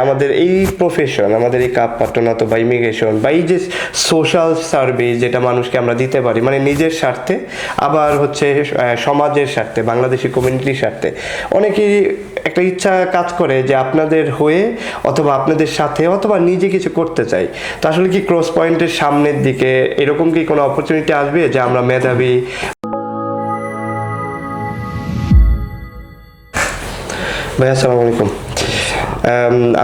আমাদের এই প্রফেশন, আমাদের এই কাপ পাঠানো বা ইমিগ্রেশন বা এই যে সোশ্যাল সার্ভিস যেটা মানুষকে আমরা দিতে পারি, মানে নিজের স্বার্থে আবার হচ্ছে সমাজের স্বার্থে, বাংলাদেশি কমিউনিটির স্বার্থে, অনেকেই একটা ইচ্ছা কাজ করে যে আপনাদের হয়ে অথবা আপনাদের সাথে অথবা নিজে কিছু করতে চাই। তো আসলে কি ক্রস পয়েন্টের সামনের দিকে এরকম কি কোনো অপরচুনিটি আসবে যে আমরা মেধাবী? ভাই আসসালামু আলাইকুম।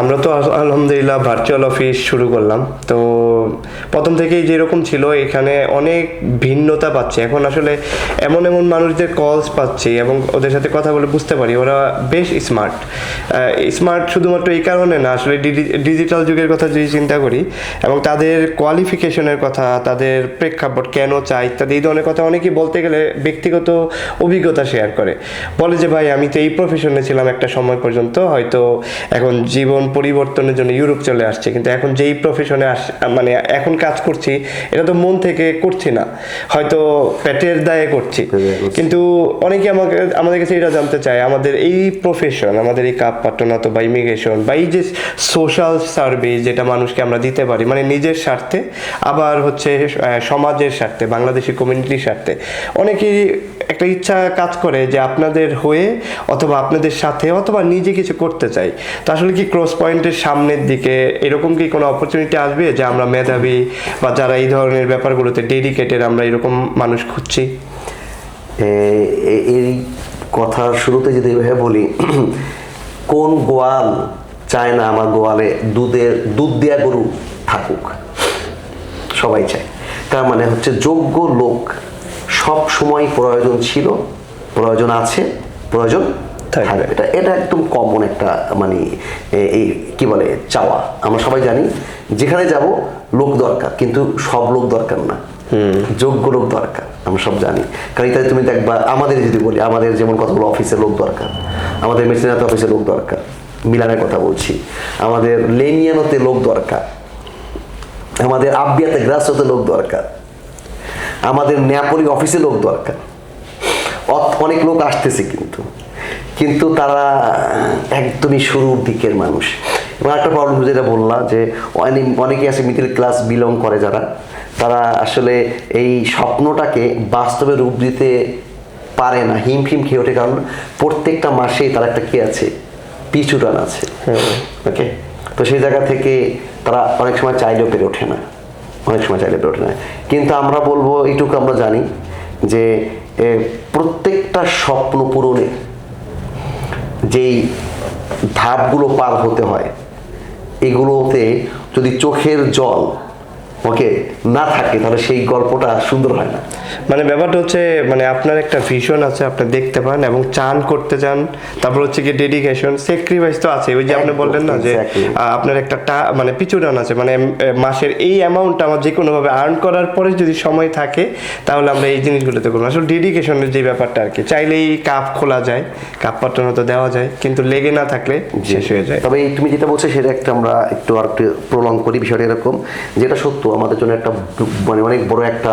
আমরা তো আলহামদুলিল্লাহ ভার্চুয়াল অফিস শুরু করলাম, তো প্রথম থেকেই যেরকম ছিল এখানে অনেক ভিন্নতা পাচ্ছি। এখন আসলে এমন এমন মানুষদের কলস পাচ্ছি এবং ওদের সাথে কথা বলে বুঝতে পারি ওরা বেশ স্মার্ট শুধুমাত্র এই কারণে না, আসলে ডিজিটাল যুগের কথা যদি চিন্তা করি এবং তাদের কোয়ালিফিকেশনের কথা, তাদের প্রেক্ষাপট কেন চাই ইত্যাদি এই ধরনের কথা অনেকেই বলতে গেলে ব্যক্তিগত অভিজ্ঞতা শেয়ার করে, বলে যে ভাই আমি তো এই প্রফেশনে ছিলাম একটা সময় পর্যন্ত, হয়তো এখন জীবন পরিবর্তনের জন্য ইউরোপ চলে আসছে, কিন্তু এখন যেই প্রফেশনে মানে এখন কাজ করছি এটা তো মন থেকে করছি না, হয়তো পেটের দায়ে করছি। কিন্তু অনেকে আমাদের কাছে এটা জানতে চায় আমাদের এই প্রফেশন, আমাদের এই কাপ পাঠানো বা ইমিগ্রেশন বা এই যে সোশ্যাল সার্ভিস যেটা মানুষকে আমরা দিতে পারি, মানে নিজের স্বার্থে আবার হচ্ছে সমাজের স্বার্থে, বাংলাদেশি কমিউনিটির স্বার্থে, অনেকেই একটা ইচ্ছা কাজ করে যে আপনাদের হয়ে অথবা আপনাদের সাথে অথবা নিজে কিছু করতে চাই। তো আসলে কি ক্রস পয়েন্টের সামনের দিকে এরকম কি কোনো অপরচুনিটি আসবে যে আমরা মেধাবী বা যারা এই ধরনের ব্যাপারগুলোতে ডেডিকেটেড, আমরা এরকম মানুষ খুঁজছি? এই কথার শুরুতে যদি এভাবে বলি, কোন গোয়াল চায় না আমার গোয়ালে দুধ দেয়া গরু থাকুক? সবাই চায়। তার মানে হচ্ছে যোগ্য লোক সব সময় প্রয়োজন ছিল, প্রয়োজন আছে, প্রয়োজন থাকবে। এটা একদম কমন একটা মানে এই কি বলে চাওয়া। আমরা সবাই জানি যেখানে যাব লোক দরকার, কিন্তু সব লোক দরকার না, যোগ্য লোক দরকার, আমরা সব জানি। কারণ এটা তুমি দেখবা আমাদের যদি বলি, আমাদের যেমন কতগুলো অফিসের লোক দরকার, আমাদের মেসিনাতে অফিসের লোক দরকার, মিলানের কথা বলছি, আমাদের লেনিয়ানোতে লোক দরকার, আমাদের আব্বিয়াতে গ্রাসতে লোক দরকার, আমাদের নেপালি অফিসে লোক দরকার, অনেক লোক আসতেছে, কিন্তু তারা একদমই শুরুর দিকের মানুষ। এবং একটা প্রবলেম যেটা বললাম যে অনেকে আছে মিডল ক্লাস বিলং করে যারা, তারা আসলে এই স্বপ্নটাকে বাস্তবে রূপ দিতে পারে না, হিমফিম খেয়ে ওঠে, কারণ প্রত্যেকটা মাসেই তার একটা কি আছে, পিছু টান আছে। ওকে, তো সেই জায়গা থেকে তারা অনেক সময় চাইলেও পেরে ওঠে না, কিন্তু আমরা বলবো এইটুকু আমরা জানি যে প্রত্যেকটা স্বপ্ন পূরণে যেই ধাপগুলো পার হতে হয়, এগুলোতে যদি চোখের জল না থাকে তাহলে সেই গল্পটা সুন্দর হয় না। মানে ব্যাপারটা হচ্ছে মানে আপনার একটা ভিশন আছে, আপনি দেখতে পান এবং চান করতে চান, তারপর হচ্ছে কি ডেডিকেশন, স্যাক্রিফাইস তো আছে। ওই যে আপনি বললেন না যে আপনার একটা মানে পিছু টান আছে, মানে মাসের এই অ্যামাউন্টটা আমার যে কোনোভাবে আর্ন করার পরে যদি সময় থাকে তাহলে আমরা এই জিনিসগুলোতে করবো। আসলে ডেডিকেশনের যে ব্যাপারটা আর কি, চাইলেই কাপ খোলা যায়, কাপ পাঠানো তো দেওয়া যায়, কিন্তু লেগে না থাকলে শেষ হয়ে যায়। তবে তুমি যেটা বলছো সেটা একটা আমরা একটু প্রলং করি বিষয়টা এরকম, যেটা সত্য আমাদের জন্য একটা মানে অনেক বড় একটা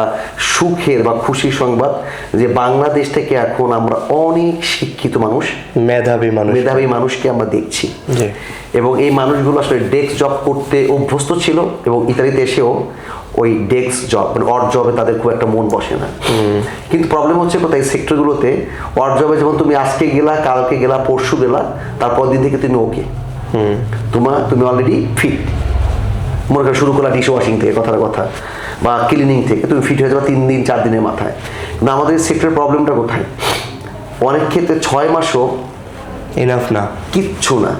সুখের বা খুশির সংবাদ যে বাংলাদেশ থেকে এখন আমরা অনেক শিক্ষিত মানুষ, মেধাবী মানুষকে আমরা দেখছি। এবং এই মানুষগুলো আসলে ডেস্ক জব করতে অভ্যস্ত ছিল এবং ইতালিতে এসেও ওই ডেস্ক জব মানে অড জবে তাদের খুব একটা মন বসে না। কিন্তু প্রবলেম হচ্ছে কোথায়, সেক্টরগুলোতে অড জবে যেমন তুমি আজকে গেলা, কালকে গেলা, পরশু গেলা, তারপর দিন থেকে তুমি ওকে, তুমি অলরেডি ফিট। মনে করো শুরু করলা ডিশ ওয়াশিং থেকে, কথার কথা, বা ক্লিনিং থেকে, তুমি ফিট হয়ে যাবে 3 দিন 4 দিনের মাথায়। না, আমাদের সেক্টরের প্রবলেমটা কোথায়, অনেক ক্ষেত্রে 6 মাসও এনাফ না, কিচ্ছু না,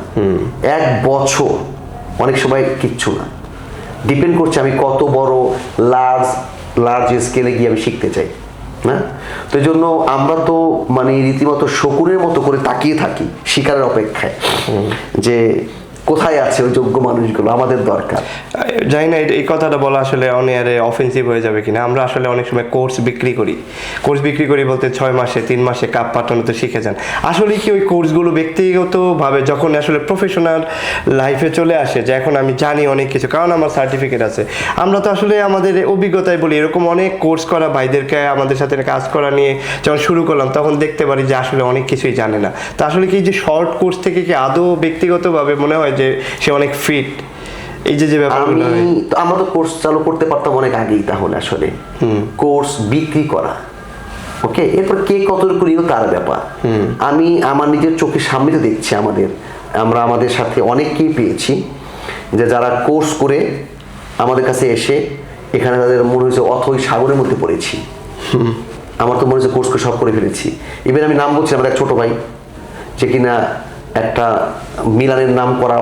1 বছর অনেক সময় কিচ্ছু না। ডিপেন্ড করছে আমি কত বড় লার্জ স্কেলে গিয়ে আমি শিখতে চাই না। তো এই জন্য আমরা তো মানে রীতিমতো শকুনের মতো করে তাকিয়ে থাকি শিকারের অপেক্ষায় যে কোথায় আছে ওই যোগ্য মানুষগুলো, আমাদের দরকার। জানি না এই কথাটা বলা আসলে অনেয়ারে অফেন্সিভ হয়ে যাবে কিনা। আমরা আসলে অনেক সময় কোর্স বিক্রি করি বলতে 6 মাসে 3 মাসে কাপ পাঠানো তো শিখে যান। আসলে কি ওই কোর্সগুলো ব্যক্তিগতভাবে যখন আসলে প্রফেশনাল লাইফে চলে আসে যে এখন আমি জানি অনেক কিছু, কারণ আমার সার্টিফিকেট আছে, আমরা তো আসলে আমাদের অভিজ্ঞতায় বলি এরকম অনেক কোর্স করা ভাইদেরকে আমাদের সাথে কাজ করা নিয়ে যখন শুরু করলাম তখন দেখতে পারি যে আসলে অনেক কিছুই জানে না। তো আসলে কি যে শর্ট কোর্স থেকে কি আদৌ ব্যক্তিগতভাবে মনে হয় যে সে অনেক ফিট, এই যে ব্যাপারগুলো হয়। আমরা তো কোর্স চালু করতে পারতাম অনেক আগেই, তাহলে আসলে কোর্স বিক্রি করা, ওকে, এরপর কে কতটুকু নিল তার ব্যাপার। আমি আমার নিজের চোখের সামনে তো দেখছি, আমরা আমাদের সাথে অনেককেই পেয়েছি যে যারা কোর্স করে আমাদের কাছে এসে এখানে তাদের মনে হয়েছে অথই সাগরের মধ্যে পড়েছি। আমার তো মনে হচ্ছে কোর্স করে সব করে ফেলেছি। ইভেন আমি নাম বলছি, আমার এক ছোট ভাই যে কিনা একটা মিলানের নাম করা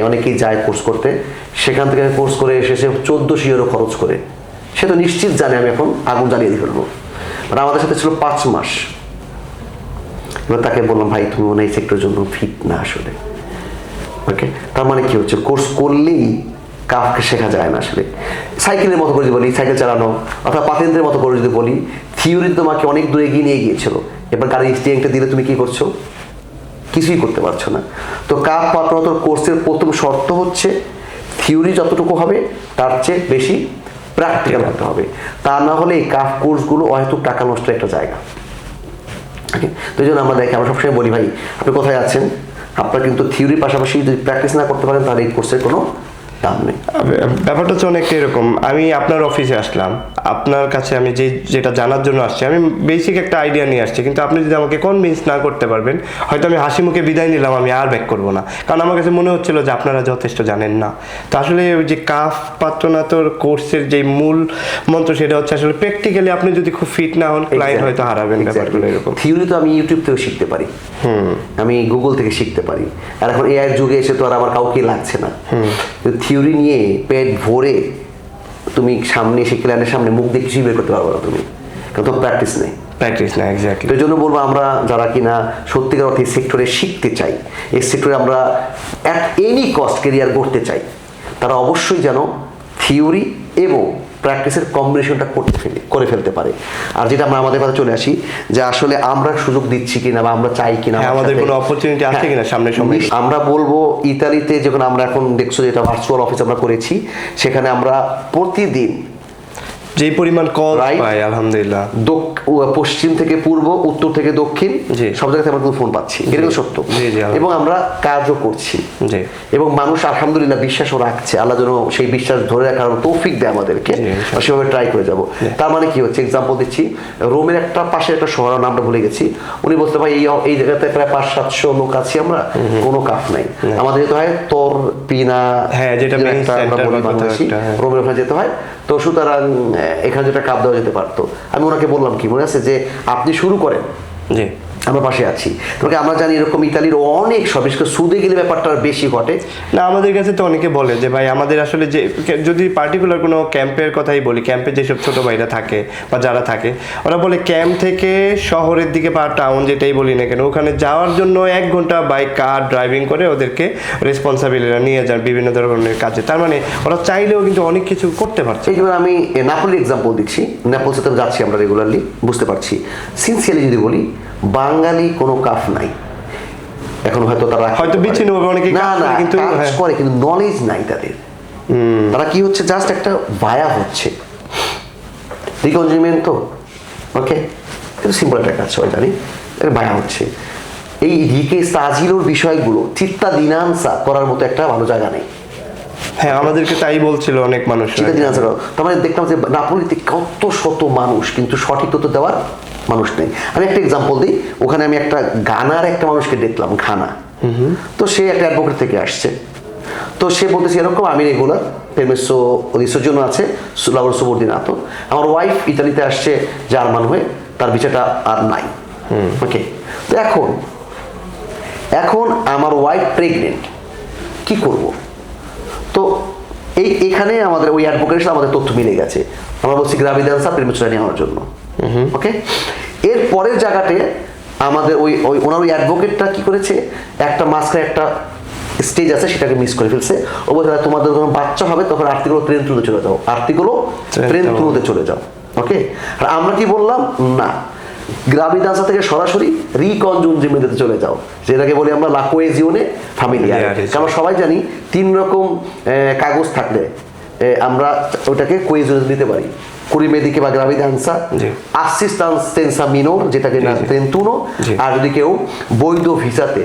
অনেকেই যায় কোর্স করতে, সেখান থেকে কোর্স করে এসেছে 1400 ইউরো খরচ করে। সে তো নিশ্চিত জানে আমি এখন আগুন জ্বালিয়ে দিয়ে ফেলবো। আর আমাদের সাথে ছিল 5 মাস। এবার তাকে বললাম, ভাই তুমি মনে হয় এই সেক্টরের জন্য ফিট না আসলে, ওকে। তার মানে কি হচ্ছে, কোর্স করলেই কাফকে শেখা যায় না আসলে। সাইকেলের মতো করে যদি বলি, সাইকেল চালানো, অথবা পাতেন্দ্রের মতো করে যদি বলি, থিওরি তোমাকে অনেক দূরে এগিয়ে নিয়ে গিয়েছিল, এবার গাড়ির স্টিয়ারিংটা দিলে তুমি কি করছো? কিছুই করতে পারছো না। তো কাফ পাতলাতর কোর্সের প্রথম শর্ত হচ্ছে থিওরি যতটুকু হবে তার চেয়ে বেশি প্র্যাকটিক্যাল হতে হবে। তা না হলে এই কাফ কোর্সগুলো অহেতুক টাকা নষ্টের একটা জায়গা। তো এই জন্য আমরা সবসময় বলি, ভাই আপনি কোথায় আছেন, আপনার কিন্তু থিওরির পাশাপাশি যদি প্র্যাকটিস না করতে পারেন তাহলে এই কোর্সের কোনো দাম নেই। ব্যাপারটা হচ্ছে অনেকটা এরকম, আমি আপনার অফিসে আসলাম, আপনার কাছে আমি যেটা জানার জন্য আসছি, আমি বেসিক একটা আইডিয়া নিয়ে আসছি, কিন্তু আপনি যদি আমাকে কনভিন্স না করতে পারবেন, হয়তো আমি হাসি মুখে বিদায় নিলাম, আমি আর ব্যাক করবো না, কারণ আমার কাছে মনে হচ্ছিল যে আপনারা যথেষ্ট জানেন না। তো আসলে ওই যে কাফ পাত্রনাথর কোর্সের যে মূল মন্ত্র, সেটা হচ্ছে আসলে প্র্যাকটিক্যালি আপনি যদি খুব ফিট না হন, ক্লায়েন্ট হয়তো হারাবেন। ব্যাপারগুলো এরকম। থিওরি তো আমি ইউটিউব থেকেও শিখতে পারি, আমি গুগল থেকে শিখতে পারি, আর এখন এআই যুগে এসে তো আর আমার কাউকে লাগছে না। থিওরি নিয়ে পেট ভরে তুমি সামনে এসে ক্লায়েন্টের সামনে মুখ দিয়ে কিছুই বের করতে পারবে না তুমি, কারণ তো প্র্যাকটিস নেই। এক্স্যাক্টলি। এই জন্য বলবো, আমরা যারা কিনা সত্যিকার অর্থে এই সেক্টরে শিখতে চাই, এই সেক্টরে আমরা অ্যাট এনি কস্ট কেরিয়ার গড়তে চাই, তারা অবশ্যই যেন থিওরি এবং প্র্যাকটিসের কম্বিনেশনটা করে ফেলতে পারে। আর যেটা আমরা আমাদের কথা চলে আসি যে আসলে আমরা সুযোগ দিচ্ছি কিনা বা আমরা চাই কিনা, আমাদের কোনো অপরচুনিটি আছে কিনা সামনে সময়। আমরা বলবো ইতালিতে যখন আমরা এখন দেখছো যেটা ভার্চুয়াল অফিস আমরা করেছি, সেখানে আমরা প্রতিদিন যে পরিমাণ কল পাই আলহামদুলিল্লাহ, পশ্চিম থেকে পূর্ব, উত্তর থেকে দক্ষিণ, সব জায়গাতে আমরা ফোন পাচ্ছি, এটা সত্য। এবং আমরা কাজও করছি, এবং মানুষ আলহামদুলিল্লাহ বিশ্বাসও রাখছে। আল্লাহ যেন সেই বিশ্বাস ধরে রাখার তৌফিক দেয় আমাদেরকে, সেভাবে ট্রাই করে যাব। তার মানে কি হচ্ছে, এক্সাম্পল দিচ্ছি, রোমের একটা পাশে একটা শহর, নামটা ভুলে গেছি, উনি বলতে ভাই এই জায়গাতে প্রায় 500-700 লোক আছি আমরা, কোনো কাফ নাই। আমাদের যেতে হয় তোর পিনা, যেটা আমরা বলি বাংলাদেশি, রোমের ওখানে যেতে হয়। তো সুতরাং এখানে যেটা কাপ দেওয়া যেতে পারতো। আমি ওনাকে বললাম কি, মনে আছে যে আপনি শুরু করেন, আমরা পাশে আছি। তোমাকে আমরা জানি এরকম ইতালির অনেক সব, বিশেষ করে সুদে গেলে ব্যাপারটা বেশি ঘটে না। আমাদের কাছে তো অনেকে বলে যে ভাই আমাদের আসলে যে, যদি পার্টিকুলার কোনো ক্যাম্পের কথাই বলি, ক্যাম্পে যেসব ছোট ভাইরা থাকে বা যারা থাকে, ওরা বলে ক্যাম্প থেকে শহরের দিকে বা টাউন যেটাই বলি না কেন, ওখানে যাওয়ার জন্য 1 ঘন্টা বাইক কার ড্রাইভিং করে ওদেরকে রেসপন্সিবিলিটিটা নিয়ে যান বিভিন্ন ধরনের কাজে। তার মানে ওরা চাইলেও কিন্তু অনেক কিছু করতে পারছে। এই জন্য আমি নাপোলির এক্সাম্পল দিচ্ছি, নেপলসে তো যাচ্ছি আমরা রেগুলারলি, বুঝতে পারছি। সিনসিয়ারলি যদি বলি, বাঙালি কোনো কাফ নাই এখন, হয়তো তারা হয়তো বিচ্ছিন্ন ভাবে অনেকে কিন্তু করে, কিন্তু নলেজ নাই তাদের। তারা কি হচ্ছে, জাস্ট একটা বায়া হচ্ছে, রিকনজিউমেন্ট তো ওকে, কিন্তু সিম্পল একটা কাজ সবাই জানি, বায়া হচ্ছে। এই রিকে সাজিলোর বিষয়গুলো চিত্তা দিনাংসা করার মতো একটা ভালো জায়গা নেই। আমাদেরকে তাই বলছিল অনেক মানুষ। তার মানে দেখলাম যে নাপোলিতে কত শত মানুষ, কিন্তু সঠিক তথ্য দেওয়ার মানুষ নেই। আমি একটা এক্সাম্পল দিই, ওখানে আমি একটা গানার একটা মানুষকে দেখলাম, ঘানা। তো সে একটা অ্যাডভোকেট থেকে আসছে, তো সে বলতেছে এরকম, আমি রেগুলার পেমেসো রিসোর জন্য আছে লাভর সুবর্দিনাতো, আমার ওয়াইফ ইতালিতে আসছে জার্মান হয়ে, তার ভিসাটা আর নাই, ওকে। তো এখন আমার ওয়াইফ প্রেগনেন্ট, কি করব? তো এখানে আমাদের ওই অ্যাডভোকেটের সাথে আমাদের তথ্য মিলে গেছে। আমরা বলছি গ্রাভিডেন্সা প্রেমেচুরা নেওয়ার জন্য, ওকে। এর পরের জায়গাতে আমাদের ওনার ওই অ্যাডভোকেটটা কি করেছে, একটা মাঝখানে একটা স্টেজ আছে, সেটাকে মিস করে ফেলছে। ও বলছে তোমাদের যখন বাচ্চা হবে তখন আর্টিকেল ট্রেন থ্রুতে চলে যাও, চলে যাও, ওকে। আর আমরা কি বললাম, না, গ্রাভিডেন্সা থেকে সরাসরি রিকনজুনজিমেন্টে চলে যাও, যেটাকে বলি আমরা লা কোয়েজিওনে ফ্যামিলিয়ার। কারণ সবাই জানি 3 রকম কাগজ থাকলে আমরা ওটাকে কোয়েজিওনে দিতে পারি, কুরিমেদিকে বা গ্রাভিডেন্সা, অ্যাসিস্ট্যান্সা মিনোর যেটাকে না 31, আর যদি কেউ বৈধ ভিসাতে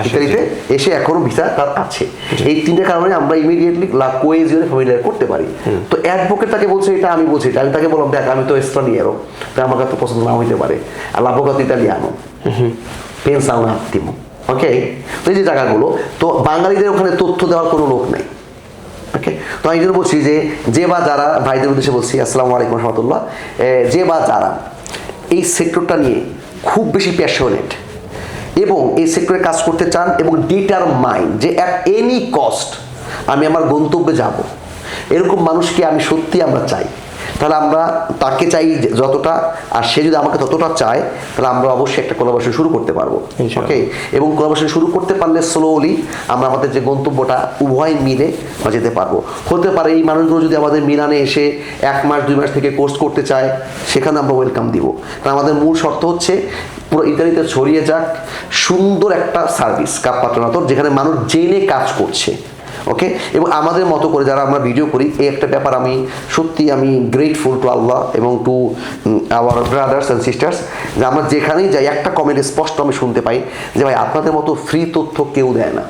ইতালিতে এসে এখনো ভিসা তার আছে। এই তিনটে কারণে আমরা ইমিডিয়েটলি কোয়েজিওনে ফ্যামিলিয়ার করতে পারি। তো অ্যাডভোকেট তাকে বলছে এটা, আমি বলছি এটা, আমি তাকে বললাম দেখ আমি তো এস্ট্রানিয়ারও, তা আমার কাছে পছন্দ না হইতে পারে, আর লাভোগাতো ইতালিয়ানো পেন্সা un attimo, ওকে। তো এই যে জায়গাগুলো, তো বাঙালিদের ওখানে তথ্য দেওয়ার কোনো লোক নেই, ওকে। তো আমি জন্য বলছি যে বা যারা ভাইদের উদ্দেশ্যে বলছি, আসসালামু আলাইকুম রহমতুল্লাহ, যে বা যারা এই সেক্টরটা নিয়ে খুব বেশি প্যাশনেট এবং এই সেক্টরে কাজ করতে চান এবং ডিটারমাইন্ড যে অ্যাট এনি কস্ট আমি আমার গন্তব্যে যাব, এরকম মানুষকে আমি সত্যি আমরা চাই। তাহলে আমরা তাকে চাই যতটা, আর সে যদি আমাকে ততটা চায়, তাহলে আমরা অবশ্যই একটা কোলাবোরেশন শুরু করতে পারবো, ওকে। এবং কোলাবোরেশন শুরু করতে পারলে স্লোলি আমরা আমাদের যে গন্তব্যটা উভয় মিলে যেতে পারবো। হতে পারে এই মানুষগুলো যদি আমাদের মিলানে এসে 1 মাস 2 মাস থেকে কোর্স করতে চায়, সেখানে আমরা ওয়েলকাম দিব। কারণ আমাদের মূল শর্ত হচ্ছে পুরো ইতালিতে ছড়িয়ে যাক সুন্দর একটা সার্ভিস কাপ পাত্রনাতর, যেখানে মানুষ জেনে কাজ করছে, ওকে। এবং আমাদের মতো করে যারা আমরা ভিডিও করি, এই একটা ব্যাপার আমি সত্যি আমি গ্রেটফুল টু আল্লাহ এবং to our brothers and sisters, যে আমরা যেখানেই যাই একটা কমেন্ট স্পষ্ট আমি শুনতে পাই যে ভাই আপনাদের মতো ফ্রি তথ্য কেউ দেয় না।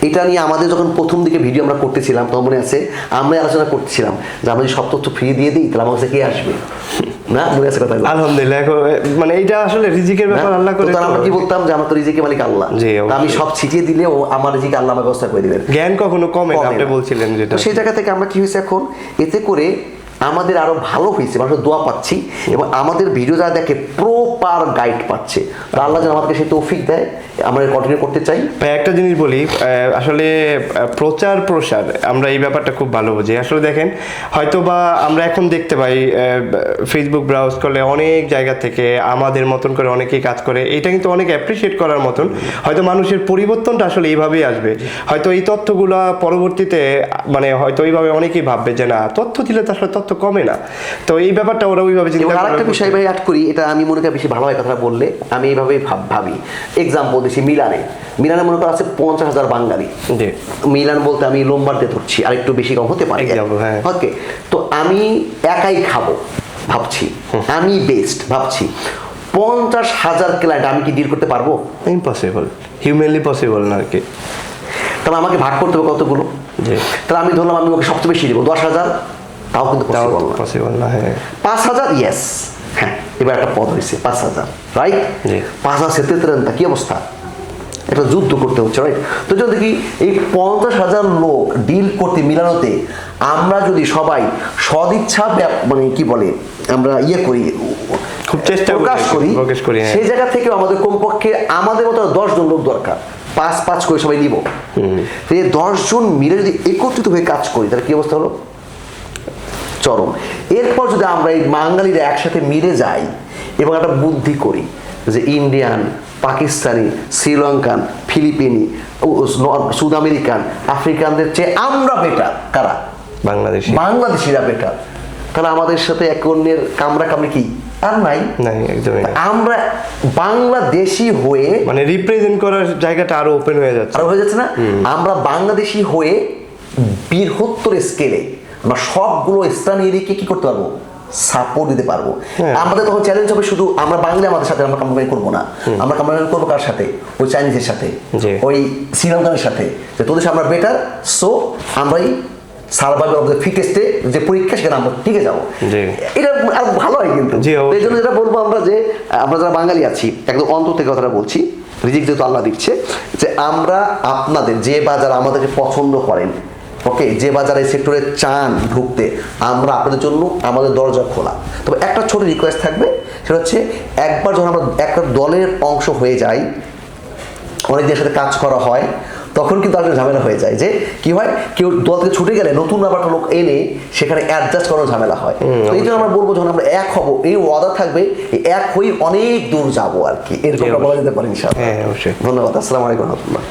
এটা নিয়ে আমাদের যখন প্রথম দিকে ভিডিও আমরা করতেছিলাম, তখন মনে আছে আমরা আলোচনা করতেছিলাম যে আমরা যদি সব তথ্য ফ্রি দিয়ে দিই তাহলে আমার কাছে কে আসবে, না মনে আছে কথা? আলহামদুলিল্লাহ, মানে এইটা আসলে রিজিকের ব্যাপার, আল্লাহ করে। তো আমরা কি বলতাম যে আমার তো রিজিকের মালিক আল্লাহ, আমি সব ছিটিয়ে দিলেও আমার রিজিক আল্লাহ আমার ব্যবস্থা করে দিবেন। জ্ঞান কখনো কমে না, আপনি বলছিলেন যেটা। তো সেই জায়গা থেকে আমরা কি হয়েছে এখন, এতে করে আমাদের আরো ভালো হয়েছে, মানুষের দোয়া পাচ্ছি এবং আমাদের ভিডিও যারা দেখে প্রপার গাইড পাচ্ছে। আল্লাহ যেন আমাদেরকে সেই তৌফিক দেয়, আমরা কন্টিনিউ করতে চাই। ভাই একটা জিনিস বলি, আসলে প্রচার প্রসার আমরা এই ব্যাপারটা খুব ভালো বুঝি। আসলে দেখেন, হয়তো বা আমরা এখন দেখতে পাই ফেসবুক ব্রাউজ করলে অনেক জায়গা থেকে আমাদের মতন করে অনেকেই কাজ করে, এটা কিন্তু অনেক অ্যাপ্রিসিয়েট করার মতন। হয়তো মানুষের পরিবর্তনটা আসলে এইভাবেই আসবে। হয়তো এই তথ্যগুলো পরবর্তীতে মানে হয়তো এইভাবে অনেকেই ভাববে যে না, তথ্য দিলে তো আসলে তথ্য কমে না। তো এই ব্যাপারটা ওরা ওইভাবে চিন্তা করে। আরেকটা বিষয় ভাই অ্যাড করি, এটা আমি মনে করি বেশি ভালো হয় কথাটা বললে, আমি এইভাবেই ভাবি। এক্সাম্পল দিচ্ছি, মিলানে মনে করা আছে 50,000 বাঙালি। মিলান বলতে আমি লোম্বার্ডে ধরছি, আর একটু বেশি কম হতে পারে, ওকে। তো আমি একাই খাবো ভাবছি, আমি বেস্ট ভাবছি, 50,000 ক্লায়েন্ট আমি কি ডিল করতে পারবো? ইম্পসিবল, হিউম্যানলি পসিবল না আর কি। তাহলে আমাকে ভাগ করতে হবে কতগুলো। তাহলে আমি ধরলাম আমি ওকে সবচেয়ে বেশি দিব 10,000, তাও কিন্তু পসিবল না। হ্যাঁ 5,000, ইয়েস, হ্যাঁ এবার একটা পদ হয়েছে 5,000, রাইট? 5,000 সেতেন্তা কি অবস্থা, একটা যুদ্ধ করতে হচ্ছে, রাইট? তো যদি দেখি এই 50,000 লোক ডিল করতে মিলানোতে আমরা যদি সবাই সদিচ্ছা মানে কি বলে আমরা করি, খুব চেষ্টা প্রকাশ করি, সেই জায়গা থেকে আমাদের কমপক্ষে আমাদের মতো 10 জন লোক দরকার, 5 করে সবাই নিব। এই 10 জন মিলে যদি একত্রিত হয়ে কাজ করি, তাহলে কি অবস্থা হলো? চরম। এরপর যদি আমরা এই বাঙালিরা একসাথে মিলে যাই এবং একটা বুদ্ধি করি যে Indian, Pakistani, Sri Lankan, Filipino, South American, আফ্রিকানদের চেয়ে আমরা বেটার, কারা? বাংলাদেশিরা বেটার, তাহলে আমাদের সাথে এক অন্যের কামড়াকামড়ি কি আর নাই? একদমই। আমরা বাংলাদেশি হয়ে মানে রিপ্রেজেন্ট করার জায়গাটা আরো ওপেন হয়ে যাচ্ছে, না? আমরা বাংলাদেশি হয়ে বৃহত্তর স্কেলে আমরা সবগুলো স্থানীয় এরিয়াকে কি করতে পারবো? সাপোর্ট দিতে পারবো। আমাদের তখন চ্যালেঞ্জ হবে শুধু আমরা বাংলা আমাদের সাথে আমরা কামড়াকামি করবো না, আমরা কামড়াকামি করবো কার সাথে? ওই চাইনিজের সাথে, ওই শ্রীলঙ্কানের সাথে, যে তোদের সাথে আমরা বেটার, সো আমরাই সার্ভাইভাল অফ দ্য ফিটেস্টে যে পরীক্ষা, সেখানে আমরা টিকে যাবো। এটা আর ভালো হয় কিন্তু। এই জন্য যেটা বলবো আমরা, যে আমরা যারা বাঙালি আছি, একদম অন্তর থেকে কথাটা বলছি, রিজিক যেহেতু আল্লাহ দিচ্ছে, যে আমরা আপনাদের যে বা যারা আমাদেরকে পছন্দ করেন, ওকে, যে বাজারে এই সেক্টরে চান ঢুকতে, আমরা আপনাদের জন্য আমাদের দরজা খোলা। তবে একটা ছোট রিকোয়েস্ট থাকবে, সেটা হচ্ছে একবার যখন আমরা একটা দলের অংশ হয়ে যাই, অনেকদের সাথে কাজ করা হয়, তখন কিন্তু আসলে ঝামেলা হয়ে যায়। যে কি হয়, কেউ দল থেকে ছুটে গেলে নতুন আবার একটা লোক এনে সেখানে অ্যাডজাস্ট করার ঝামেলা হয়। তো এই জন্য আমরা বলবো, যখন আমরা এক হব, এই ওয়াদা থাকবে, এক হয়ে অনেক দূর যাবো আর কি, এরকম বলা যেতে পারে ইনশাআল্লাহ। ধন্যবাদ, আসসালামু আলাইকুম রহমতুল্লাহ।